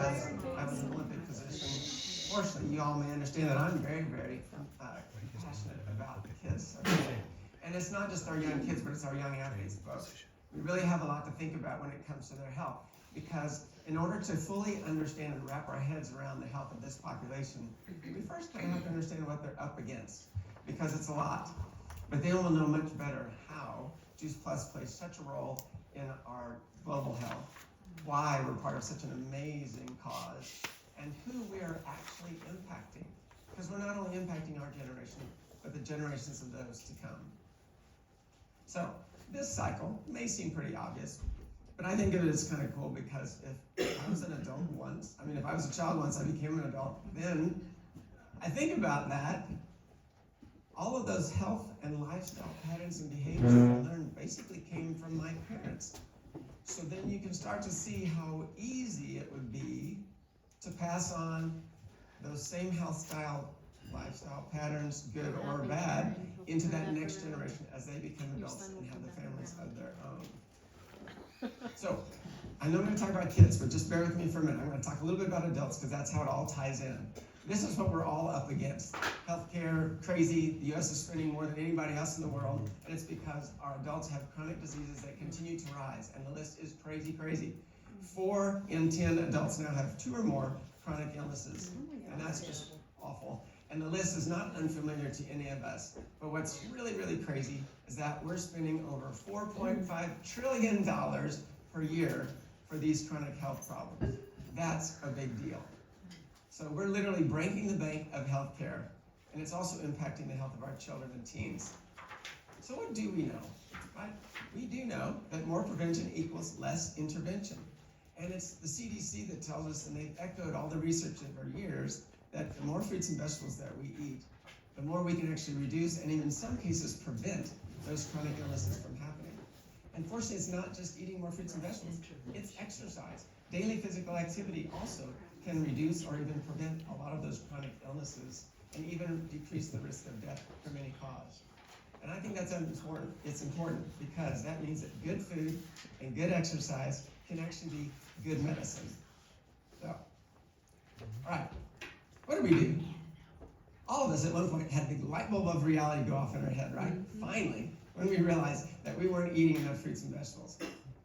because I was an Olympic physician. Fortunately, you all may understand that I'm very, very passionate about kids. Okay? And it's not just our young kids, but it's our young athletes, folks. We really have a lot to think about when it comes to their health, because in order to fully understand and wrap our heads around the health of this population, we first kind of have to understand what they're up against, because it's a lot. But then we'll know much better how Juice Plus plays such a role in our global health, why we're part of such an amazing cause, and who we are actually impacting. Because we're not only impacting our generation, but the generations of those to come. So, this cycle may seem pretty obvious, but I think of it as kind of cool, because if I was an adult once, if I was a child once, I became an adult, then I think about that. All of those health and lifestyle patterns and behaviors that I learned basically came from my parents. So then you can start to see how easy it would be to pass on those same lifestyle patterns, good or bad, into that next generation as they become adults and have the families of their own. So, I know I'm going to talk about kids, but just bear with me for a minute. I'm going to talk a little bit about adults, because that's how it all ties in. This is what we're all up against. Healthcare, crazy. The U.S. is spending more than anybody else in the world, and it's because our adults have chronic diseases that continue to rise, and the list is crazy, crazy. 4 in 10 adults now have 2 or more chronic illnesses, and that's just awful. And the list is not unfamiliar to any of us. But what's really, really crazy is that we're spending over $4.5 trillion per year for these chronic health problems. That's a big deal. So we're literally breaking the bank of healthcare, and it's also impacting the health of our children and teens. So what do we know? Right? We do know that more prevention equals less intervention. And it's the CDC that tells us, and they've echoed all the research over years, that the more fruits and vegetables that we eat, the more we can actually reduce and even in some cases prevent those chronic illnesses from happening. And fortunately, it's not just eating more fruits and vegetables, it's exercise. Daily physical activity also can reduce or even prevent a lot of those chronic illnesses and even decrease the risk of death from any cause. And I think that's important. It's important because that means that good food and good exercise can actually be good medicine. So, all right. What do? All of us at one point had the light bulb of reality go off in our head, right? Finally, when we realized that we weren't eating enough fruits and vegetables,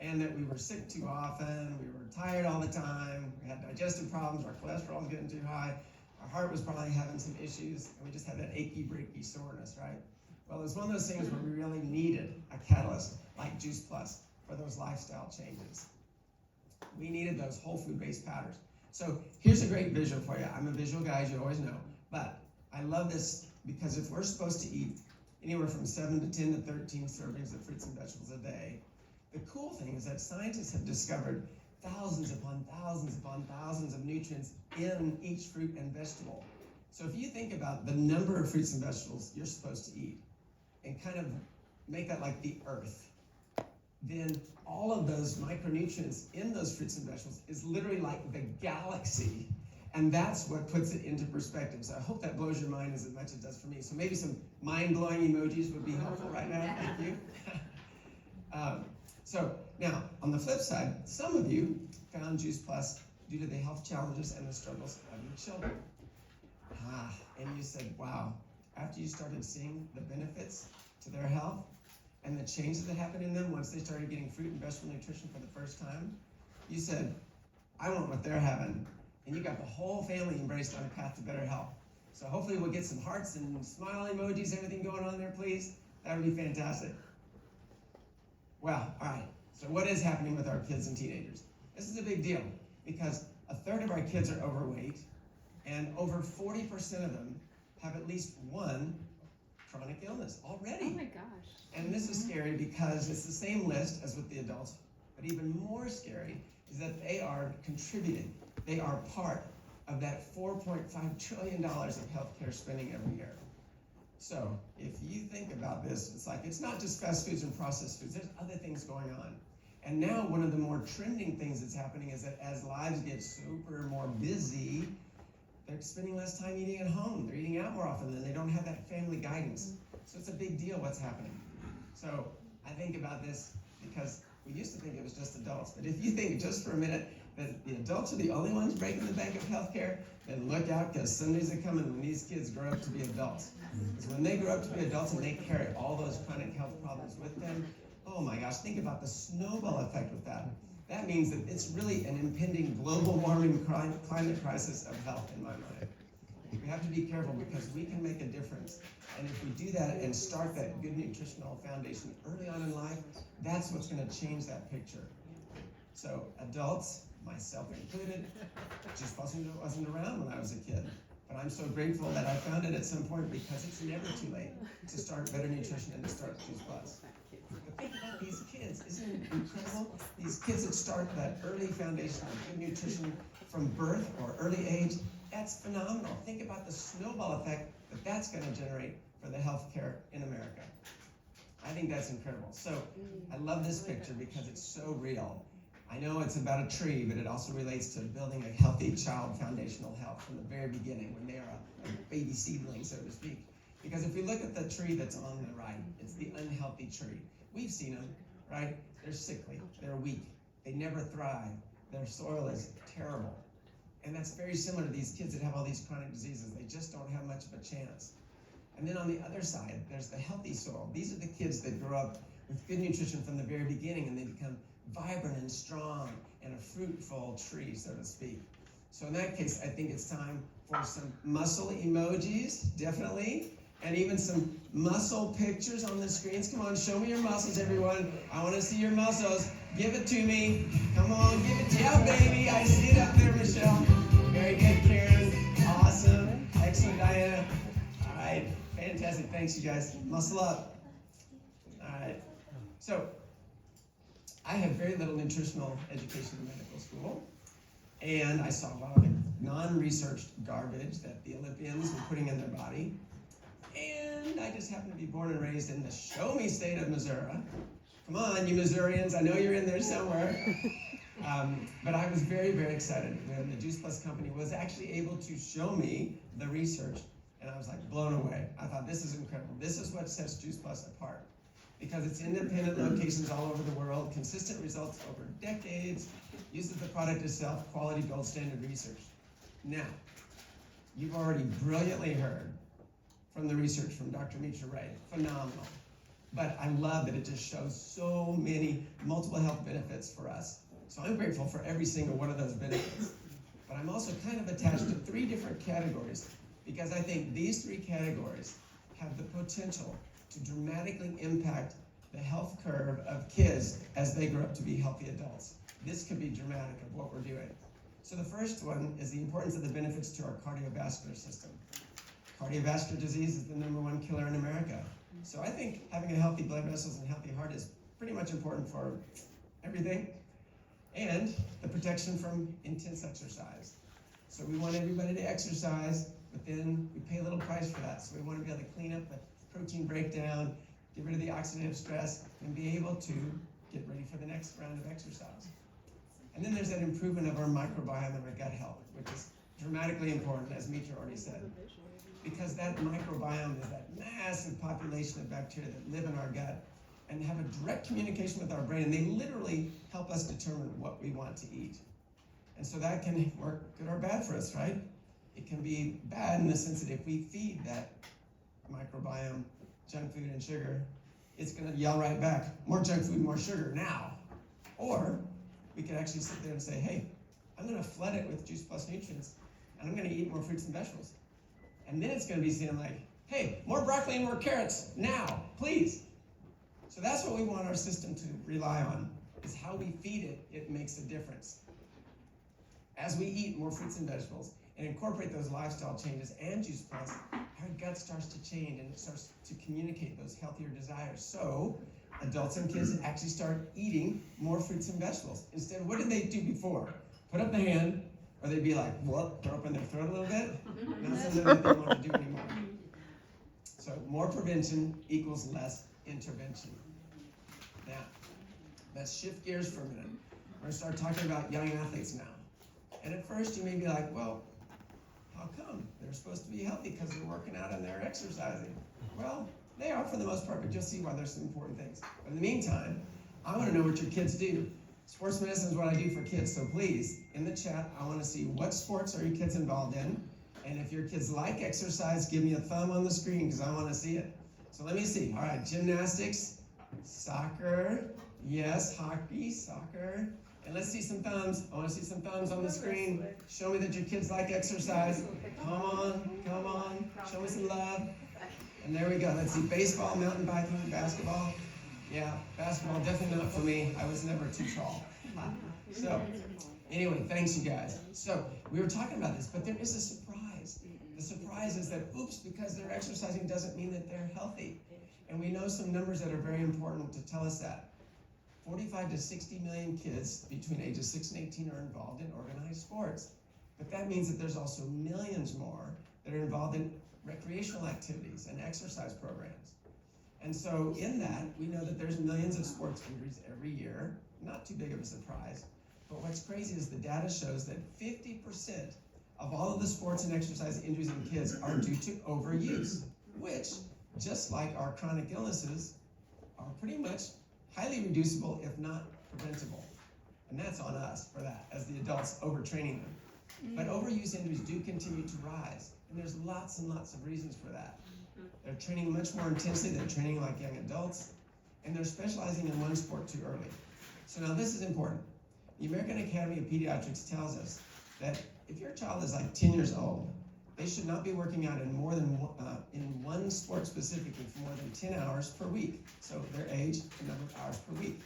and that we were sick too often, we were tired all the time, we had digestive problems, our cholesterol was getting too high, our heart was probably having some issues, and we just had that achy, breaky soreness, right? Well, it was one of those things where we really needed a catalyst like Juice Plus for those lifestyle changes. We needed those whole food-based powders. So here's a great visual for you. I'm a visual guy, as you always know, but I love this because if we're supposed to eat anywhere from 7 to 10 to 13 servings of fruits and vegetables a day, the cool thing is that scientists have discovered thousands upon thousands upon thousands of nutrients in each fruit and vegetable. So if you think about the number of fruits and vegetables you're supposed to eat and kind of make that like the earth, then all of those micronutrients in those fruits and vegetables is literally like the galaxy. And that's what puts it into perspective. So I hope that blows your mind as much as it does for me. So maybe some mind-blowing emojis would be helpful right now. Thank you. So now, on the flip side, some of you found Juice Plus due to the health challenges and the struggles of your children. And you said, wow, after you started seeing the benefits to their health, and the changes that happened in them once they started getting fruit and vegetable nutrition for the first time, you said, I want what they're having. And you got the whole family embraced on a path to better health. So hopefully we'll get some hearts and smile emojis, everything going on there, please. That would be fantastic. Well, all right. So what is happening with our kids and teenagers? This is a big deal because a third of our kids are overweight, and over 40% of them have at least one chronic illness already. Oh my gosh. And this is scary because it's the same list as with the adults, but even more scary is that they are contributing. They are part of that $4.5 trillion of healthcare spending every year. So if you think about this, it's like it's not just fast foods and processed foods. There's other things going on. And now one of the more trending things that's happening is that as lives get super more busy, they're spending less time eating at home. They're eating out more often, and they don't have that family guidance. So it's a big deal what's happening. So I think about this because we used to think it was just adults. But if you think just for a minute that the adults are the only ones breaking the bank of healthcare, then look out, because Sundays are coming when these kids grow up to be adults. Because when they grow up to be adults and they carry all those chronic health problems with them, oh my gosh, think about the snowball effect with that. That means that it's really an impending global warming climate crisis of health in my mind. We have to be careful because we can make a difference. And if we do that and start that good nutritional foundation early on in life, that's what's going to change that picture. So adults, myself included, just wasn't around when I was a kid. But I'm so grateful that I found it at some point because it's never too late to start better nutrition and to start Juice Plus. But think about these kids. Isn't it incredible? These kids that start that early foundation of good nutrition from birth or early age, that's phenomenal. Think about the snowball effect that that's going to generate for the healthcare in America. I think that's incredible. So I love this picture because it's so real. I know it's about a tree, but it also relates to building a healthy child foundational health from the very beginning when they are a baby seedling, so to speak. Because if we look at the tree that's on the right, it's the unhealthy tree. We've seen them, right? They're sickly, they're weak, they never thrive, their soil is terrible. And that's very similar to these kids that have all these chronic diseases. They just don't have much of a chance. And then on the other side, there's the healthy soil. These are the kids that grow up with good nutrition from the very beginning, and they become vibrant and strong and a fruitful tree, so to speak. So in that case, I think it's time for some muscle emojis, definitely, and even some muscle pictures on the screens. Come on, show me your muscles, everyone. I want to see your muscles. Give it to me. Come on, give it to me. Yeah, baby. I see it up there, Michelle. Very good, Karen. Awesome. Excellent, Diana. All right. Fantastic. Thanks, you guys. Muscle up. All right. So, I had very little nutritional education in medical school, and I saw a lot of non-researched garbage that the Olympians were putting in their body. And I just happened to be born and raised in the show-me state of Missouri. Come on, you Missourians, I know you're in there somewhere. But I was very, very excited when the Juice Plus company was actually able to show me the research, and I was like blown away. I thought, this is incredible. This is what sets Juice Plus apart. Because it's independent locations all over the world, consistent results over decades, uses the product itself, quality gold standard research. Now, you've already brilliantly heard from the research from Dr. Mitra Ray, phenomenal. But I love that it just shows so many multiple health benefits for us. So I'm grateful for every single one of those benefits. But I'm also kind of attached to 3 different categories because I think these 3 categories have the potential to dramatically impact the health curve of kids as they grow up to be healthy adults. This could be dramatic of what we're doing. So the first one is the importance of the benefits to our cardiovascular system. Cardiovascular disease is the #1 killer in America. So I think having a healthy blood vessels and healthy heart is pretty much important for everything. And the protection from intense exercise. So we want everybody to exercise, but then we pay a little price for that. So we want to be able to clean up the protein breakdown, get rid of the oxidative stress, and be able to get ready for the next round of exercise. And then there's that improvement of our microbiome and our gut health, which is dramatically important, as Mitra already said. Because that microbiome is that massive population of bacteria that live in our gut and have a direct communication with our brain, and they literally help us determine what we want to eat. And so that can work good or bad for us, right? It can be bad in the sense that if we feed that microbiome junk food and sugar, it's going to yell right back, more junk food, more sugar now. Or we could actually sit there and say, hey, I'm going to flood it with Juice Plus nutrients, and I'm going to eat more fruits and vegetables. And then it's going to be saying like, hey, more broccoli and more carrots now, please. So that's what we want our system to rely on, is how we feed it, it makes a difference. As we eat more fruits and vegetables and incorporate those lifestyle changes and Juice Plus, our gut starts to change and it starts to communicate those healthier desires. So adults and kids actually start eating more fruits and vegetables. Instead, what did they do before? Put up the hand, or they'd be like, what, throw up in their throat a little bit? Not something that they want to do anymore. So more prevention equals less intervention. Now, let's shift gears for a minute. We're going to start talking about young athletes now. And at first you may be like, well, how come? They're supposed to be healthy because they're working out and they're exercising. Well, they are for the most part, but you'll see why there's some important things. But in the meantime, I want to know what your kids do. Sports medicine is what I do for kids, so please, in the chat, I want to see what sports are your kids involved in, and if your kids like exercise, give me a thumb on the screen because I want to see it. So let me see. All right, gymnastics, soccer, yes, hockey, soccer, and let's see some thumbs. I want to see some thumbs on the screen. Show me that your kids like exercise. Come on, show me some love. And there we go. Let's see, baseball, mountain biking, basketball. Yeah, basketball, definitely not for me. I was never too tall. So, anyway, thanks you guys. So, we were talking about this, but there is a surprise. The surprise is that, oops, because they're exercising doesn't mean that they're healthy. And we know some numbers that are very important to tell us that. 45 to 60 million kids between ages 6 and 18 are involved in organized sports. But that means that there's also millions more that are involved in recreational activities and exercise programs. And so in that, we know that there's millions of sports injuries every year. Not too big of a surprise. But what's crazy is the data shows that 50% of all of the sports and exercise injuries in kids are due to overuse, which, just like our chronic illnesses, are pretty much highly reducible, if not preventable. And that's on us for that, as the adults overtraining them. But overuse injuries do continue to rise, and there's lots and lots of reasons for that. They're training much more intensely, they're training like young adults, and they're specializing in one sport too early. So now this is important. The American Academy of Pediatrics tells us that if your child is like 10 years old, they should not be working out in more than in one sport specifically for more than 10 hours per week. So their age, the number of hours per week.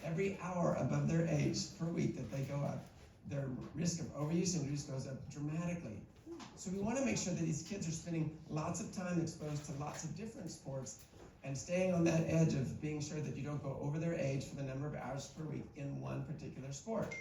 Every hour above their age per week that they go up, their risk of overuse injuries goes up dramatically. So we want to make sure that these kids are spending lots of time exposed to lots of different sports and staying on that edge of being sure that you don't go over their age for the number of hours per week in one particular sport.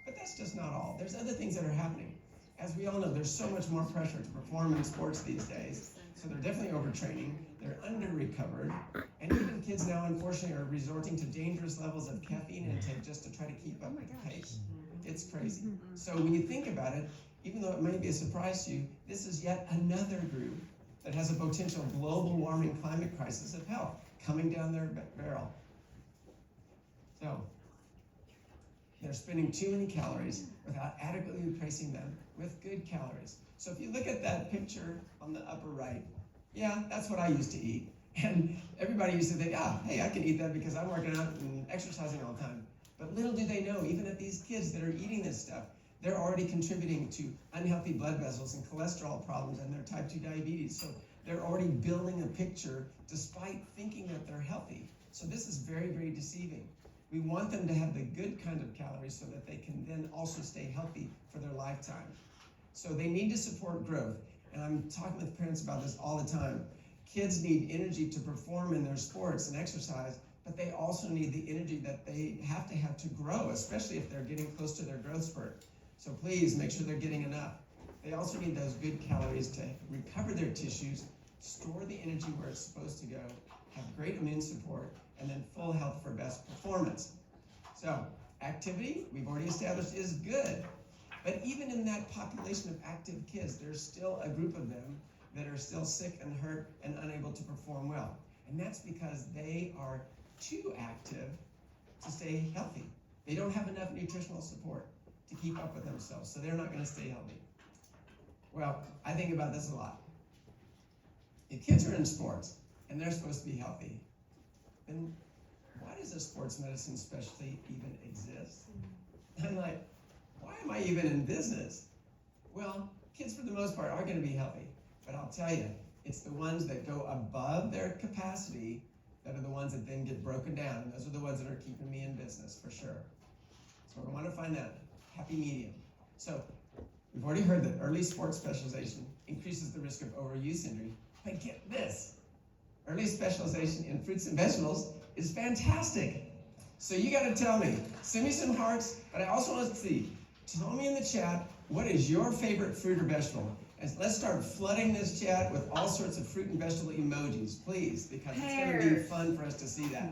But that's just not all. There's other things that are happening. As we all know, there's so much more pressure to perform in sports these days, so they're definitely overtraining, they're under-recovered, and even kids now, unfortunately, are resorting to dangerous levels of caffeine intake just to try to keep up with the pace. It's crazy. So when you think about it, even though it may be a surprise to you, this is yet another group that has a potential global warming climate crisis of health coming down their barrel. So, they're spending too many calories without adequately replacing them with good calories. So if you look at that picture on the upper right, yeah, that's what I used to eat. And everybody used to think, hey, I can eat that because I'm working out and exercising all the time. But little do they know, even at these kids that are eating this stuff, they're already contributing to unhealthy blood vessels and cholesterol problems and their type 2 diabetes. So they're already building a picture despite thinking that they're healthy. So this is very, very deceiving. We want them to have the good kind of calories so that they can then also stay healthy for their lifetime. So they need to support growth. And I'm talking with parents about this all the time. Kids need energy to perform in their sports and exercise, but they also need the energy that they have to grow, especially if they're getting close to their growth spurt. So please make sure they're getting enough. They also need those good calories to recover their tissues, store the energy where it's supposed to go, have great immune support, and then full health for best performance. So, activity, we've already established, is good. But even in that population of active kids, there's still a group of them that are still sick and hurt and unable to perform well. And that's because they are too active to stay healthy. They don't have enough nutritional support to keep up with themselves, so they're not going to stay healthy. Well, I think about this a lot. If kids are in sports and they're supposed to be healthy, then why does a sports medicine specialty even exist? I'm like, why am I even in business? Well, kids for the most part are going to be healthy, but I'll tell you, it's the ones that go above their capacity that are the ones that then get broken down, and those are the ones that are keeping me in business for sure. So we want to find that happy medium. So we've already heard that early sports specialization increases the risk of overuse injury, but get this, early specialization in fruits and vegetables is fantastic. So you got to tell me, send me some hearts, but I also want to see, tell me in the chat, what is your favorite fruit or vegetable? And let's start flooding this chat with all sorts of fruit and vegetable emojis, please, because it's going to be fun for us to see that.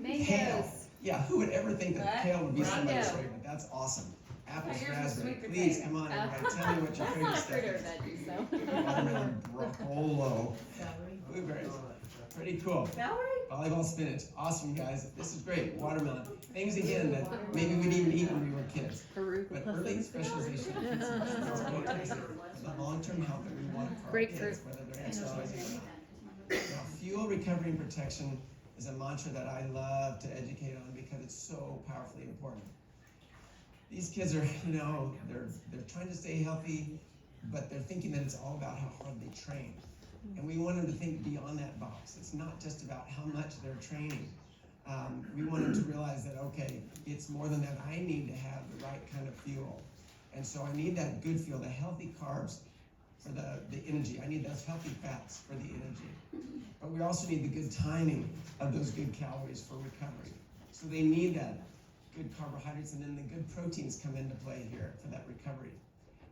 Kale. Yeah, who would ever think that kale would be somebody's favorite? That's awesome. Apples, raspberry. Please, come on, everybody. Tell me what your favorite stuff is. Watermelon, broccolo, blueberries. Pretty cool. Celery? Volleyball spinach. Awesome, guys. This is great. Watermelon. Things, again, that maybe we'd even eat when we were kids. But early specialization is the long-term health that we want for our kids, whether they're exercising or not. Now, fuel, recovery, and protection is a mantra that I love to educate on because it's so powerfully important. These kids are, they're trying to stay healthy, but they're thinking that it's all about how hard they train. And we want them to think beyond that box. It's not just about how much they're training. We want them to realize that, okay, it's more than that. I need to have the right kind of fuel. And so I need that good fuel, the healthy carbs for the energy. I need those healthy fats for the energy. But we also need the good timing of those good calories for recovery. So they need that good carbohydrates, and then the good proteins come into play here for that recovery.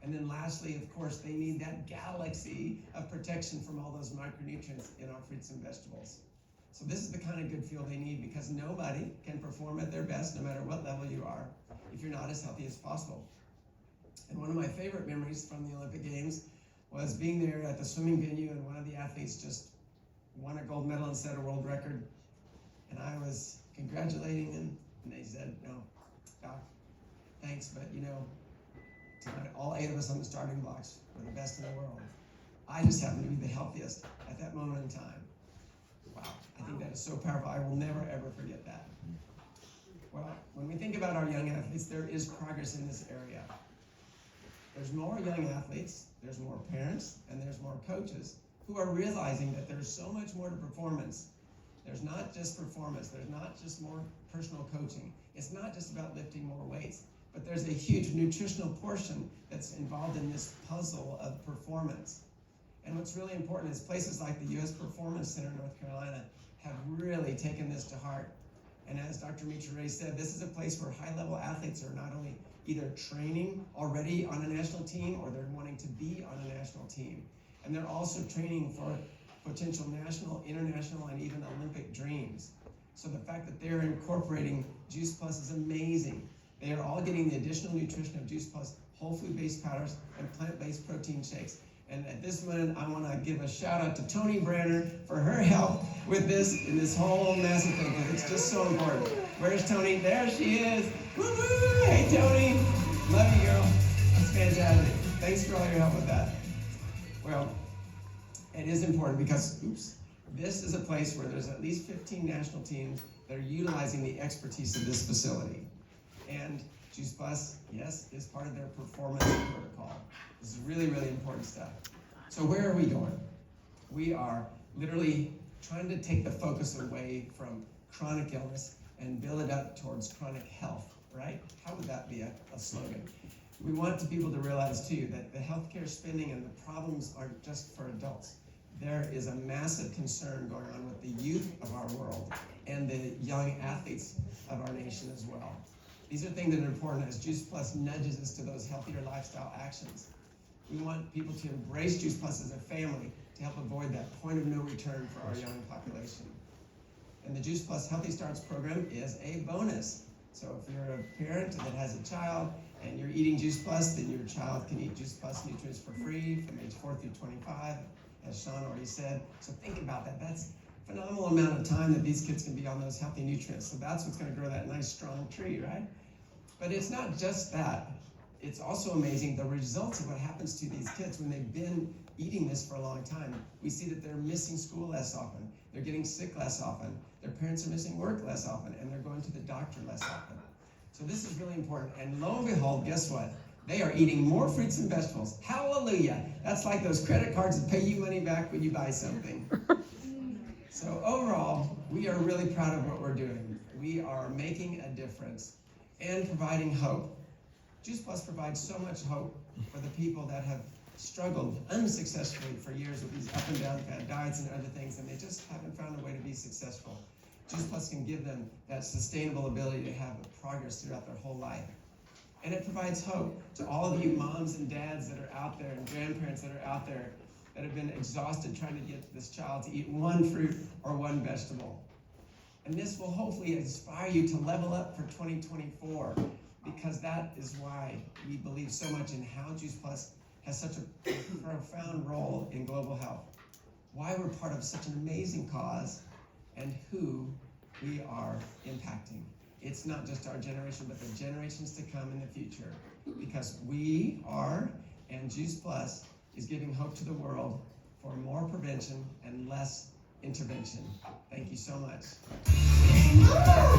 And then lastly, of course, they need that galaxy of protection from all those micronutrients in our fruits and vegetables. So this is the kind of good fuel they need, because nobody can perform at their best, no matter what level you are, if you're not as healthy as possible. And one of my favorite memories from the Olympic Games was being there at the swimming venue, and one of the athletes just won a gold medal and set a world record. And I was congratulating him, and they said, "No, Doc, thanks, but tonight all 8 of us on the starting blocks were the best in the world. I just happen to be the healthiest at that moment in time." Wow, I think that is so powerful. I will never, ever forget that. Well, when we think about our young athletes, there is progress in this area. There's more young athletes, there's more parents, and there's more coaches who are realizing that there's so much more to performance. There's not just performance, there's not just more personal coaching. It's not just about lifting more weights, but there's a huge nutritional portion that's involved in this puzzle of performance. And what's really important is places like the U.S. Performance Center in North Carolina have really taken this to heart. And as Dr. Mitra Ray said, this is a place where high-level athletes are not only either training already on a national team, or they're wanting to be on a national team. And they're also training for potential national, international, and even Olympic dreams. So the fact that they're incorporating Juice Plus is amazing. They are all getting the additional nutrition of Juice Plus, whole food-based powders, and plant-based protein shakes. And at this moment, I want to give a shout out to Tony Branner for her help with this in this whole mess of things. It's just so important. Where's Tony? There she is. Woo-hoo! Hey, Tony. Love you, girl. That's fantastic. Thanks for all your help with that. Well, it is important because, this is a place where there's at least 15 national teams that are utilizing the expertise of this facility. And Juice Plus, yes, is part of their performance protocol. This is really, really important stuff. So where are we going? We are literally trying to take the focus away from chronic illness and build it up towards chronic health, right? How would that be a slogan? We want people to realize, too, that the healthcare spending and the problems aren't just for adults. There is a massive concern going on with the youth of our world and the young athletes of our nation as well. These are things that are important as Juice Plus nudges us to those healthier lifestyle actions. We want people to embrace Juice Plus as a family to help avoid that point of no return for our young population. And the Juice Plus Healthy Starts program is a bonus. So if you're a parent that has a child and you're eating Juice Plus, then your child can eat Juice Plus nutrients for free from age 4 through 25, as Sean already said. So think about that. That's a phenomenal amount of time that these kids can be on those healthy nutrients. So that's what's going to grow that nice, strong tree, right? But it's not just that. It's also amazing the results of what happens to these kids when they've been eating this for a long time. We see that they're missing school less often. They're getting sick less often. Their parents are missing work less often, and they're going to the doctor less often. So this is really important. And lo and behold, guess what? They are eating more fruits and vegetables. Hallelujah. That's like those credit cards that pay you money back when you buy something. So overall, we are really proud of what we're doing. We are making a difference and providing hope. Juice Plus provides so much hope for the people that have struggled unsuccessfully for years with these up and down fad diets and other things, and they just haven't found a way to be successful. Juice Plus can give them that sustainable ability to have progress throughout their whole life. And it provides hope to all of you moms and dads that are out there and grandparents that are out there that have been exhausted trying to get this child to eat one fruit or one vegetable. And this will hopefully inspire you to level up for 2024, because that is why we believe so much in how Juice Plus has such a profound role in global health, why we're part of such an amazing cause, and who we are impacting. It's not just our generation, but the generations to come in the future, because we are, and Juice Plus is giving hope to the world for more prevention and less intervention. Thank you so much.